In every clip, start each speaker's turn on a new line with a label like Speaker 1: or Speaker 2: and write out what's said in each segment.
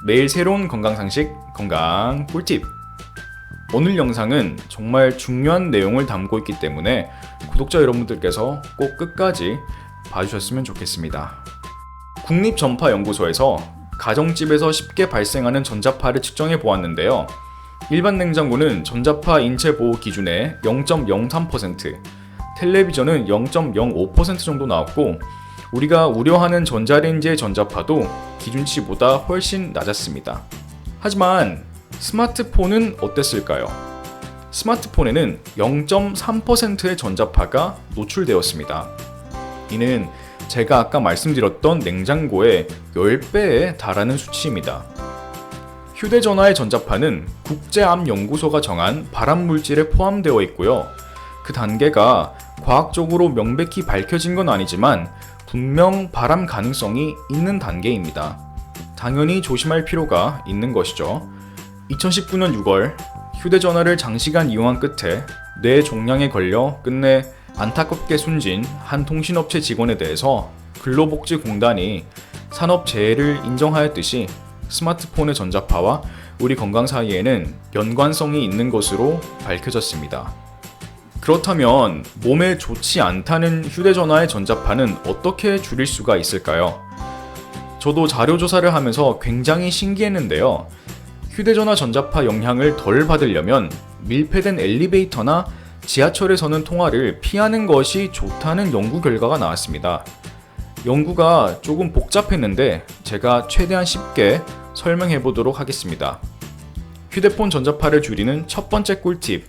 Speaker 1: 매일 새로운 건강상식, 건강 꿀팁. 오늘 영상은 정말 중요한 내용을 담고 있기 때문에 구독자 여러분들께서 꼭 끝까지 봐주셨으면 좋겠습니다. 국립전파연구소에서 가정집에서 쉽게 발생하는 전자파를 측정해 보았는데요. 일반 냉장고는 전자파 인체 보호 기준에 0.03%, 텔레비전은 0.05% 정도 나왔고 우리가 우려하는 전자레인지의 전자파도 기준치보다 훨씬 낮았습니다. 하지만 스마트폰은 어땠을까요? 스마트폰에는 0.3%의 전자파가 노출되었습니다. 이는 제가 아까 말씀드렸던 냉장고의 10배에 달하는 수치입니다. 휴대전화의 전자파는 국제암연구소가 정한 발암물질에 포함되어 있고요. 그 단계가 과학적으로 명백히 밝혀진 건 아니지만 분명 발암 가능성이 있는 단계입니다. 당연히 조심할 필요가 있는 것이죠. 2019년 6월 휴대전화를 장시간 이용한 끝에 뇌 종양에 걸려 끝내 안타깝게 숨진 한 통신업체 직원에 대해서 근로복지공단이 산업재해를 인정하였듯이 스마트폰의 전자파와 우리 건강 사이에는 연관성이 있는 것으로 밝혀졌습니다. 그렇다면 몸에 좋지 않다는 휴대전화의 전자파는 어떻게 줄일 수가 있을까요? 저도 자료조사를 하면서 굉장히 신기했는데요. 휴대전화 전자파 영향을 덜 받으려면 밀폐된 엘리베이터나 지하철에서는 통화를 피하는 것이 좋다는 연구 결과가 나왔습니다. 연구가 조금 복잡했는데 제가 최대한 쉽게 설명해 보도록 하겠습니다. 휴대폰 전자파를 줄이는 첫 번째 꿀팁.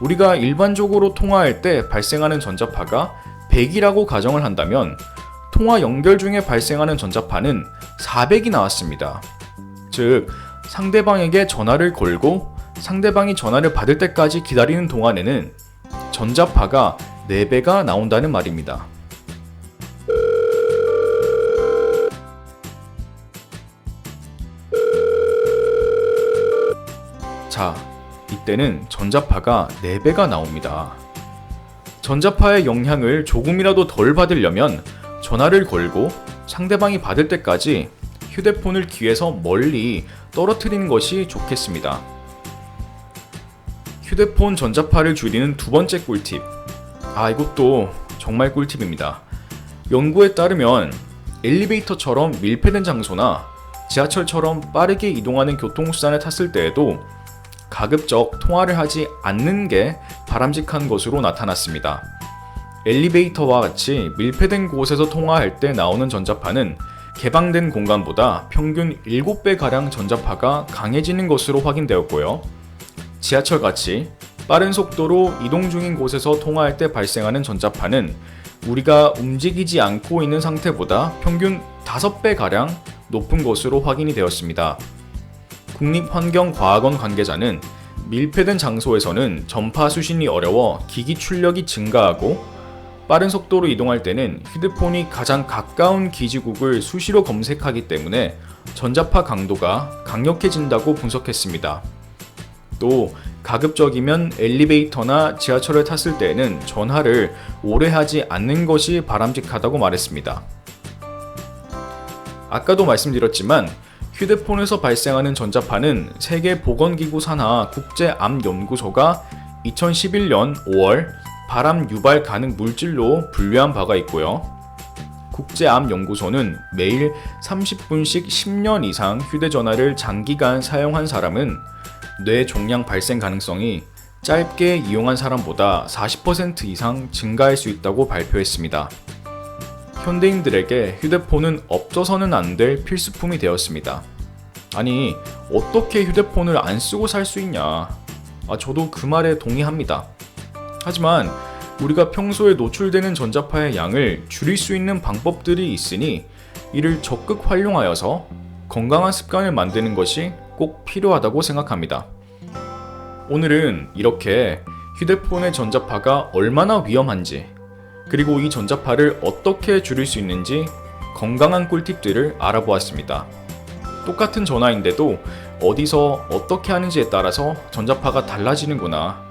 Speaker 1: 우리가 일반적으로 통화할 때 발생하는 전자파가 100이라고 가정을 한다면 통화 연결 중에 발생하는 전자파는 400이 나왔습니다. 즉, 상대방에게 전화를 걸고 상대방이 전화를 받을 때까지 기다리는 동안에는 전자파가 4배가 나온다는 말입니다. 자, 이때는 전자파가 4배가 나옵니다. 전자파의 영향을 조금이라도 덜 받으려면 전화를 걸고 상대방이 받을 때까지 휴대폰을 귀에서 멀리 떨어뜨리는 것이 좋겠습니다. 휴대폰 전자파를 줄이는 두 번째 꿀팁. 이것도 정말 꿀팁입니다. 연구에 따르면 엘리베이터처럼 밀폐된 장소나 지하철처럼 빠르게 이동하는 교통수단을 탔을 때에도 가급적 통화를 하지 않는 게 바람직한 것으로 나타났습니다. 엘리베이터와 같이 밀폐된 곳에서 통화할 때 나오는 전자파는 개방된 공간보다 평균 7배가량 전자파가 강해지는 것으로 확인되었고요. 지하철같이 빠른 속도로 이동 중인 곳에서 통화할 때 발생하는 전자파는 우리가 움직이지 않고 있는 상태보다 평균 5배가량 높은 것으로 확인이 되었습니다. 국립환경과학원 관계자는 밀폐된 장소에서는 전파 수신이 어려워 기기 출력이 증가하고 빠른 속도로 이동할 때는 휴대폰이 가장 가까운 기지국을 수시로 검색하기 때문에 전자파 강도가 강력해진다고 분석했습니다. 또 가급적이면 엘리베이터나 지하철을 탔을 때에는 전화를 오래 하지 않는 것이 바람직하다고 말했습니다. 아까도 말씀드렸지만 휴대폰에서 발생하는 전자파는 세계보건기구 산하 국제암연구소가 2011년 5월 발암 유발 가능 물질로 분류한 바가 있고요. 국제암연구소는 매일 30분씩 10년 이상 휴대전화를 장기간 사용한 사람은 뇌 종양 발생 가능성이 짧게 이용한 사람보다 40% 이상 증가할 수 있다고 발표했습니다. 현대인들에게 휴대폰은 없어서는 안 될 필수품이 되었습니다. 아니, 어떻게 휴대폰을 안 쓰고 살 수 있냐? 저도 그 말에 동의합니다. 하지만 우리가 평소에 노출되는 전자파의 양을 줄일 수 있는 방법들이 있으니 이를 적극 활용하여서 건강한 습관을 만드는 것이 꼭 필요하다고 생각합니다. 오늘은 이렇게 휴대폰의 전자파가 얼마나 위험한지, 그리고 이 전자파를 어떻게 줄일 수 있는지 건강한 꿀팁들을 알아보았습니다. 똑같은 전화인데도 어디서 어떻게 하는지에 따라서 전자파가 달라지는구나.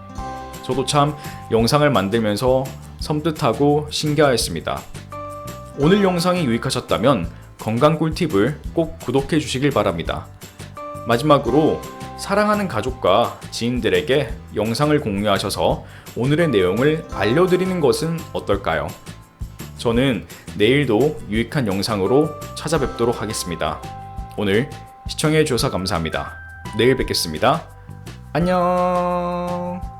Speaker 1: 저도 참 영상을 만들면서 섬뜩하고 신기하였습니다. 오늘 영상이 유익하셨다면 건강 꿀팁을 꼭 구독해 주시길 바랍니다. 마지막으로 사랑하는 가족과 지인들에게 영상을 공유하셔서 오늘의 내용을 알려드리는 것은 어떨까요? 저는 내일도 유익한 영상으로 찾아뵙도록 하겠습니다. 오늘 시청해 주셔서 감사합니다. 내일 뵙겠습니다. 안녕.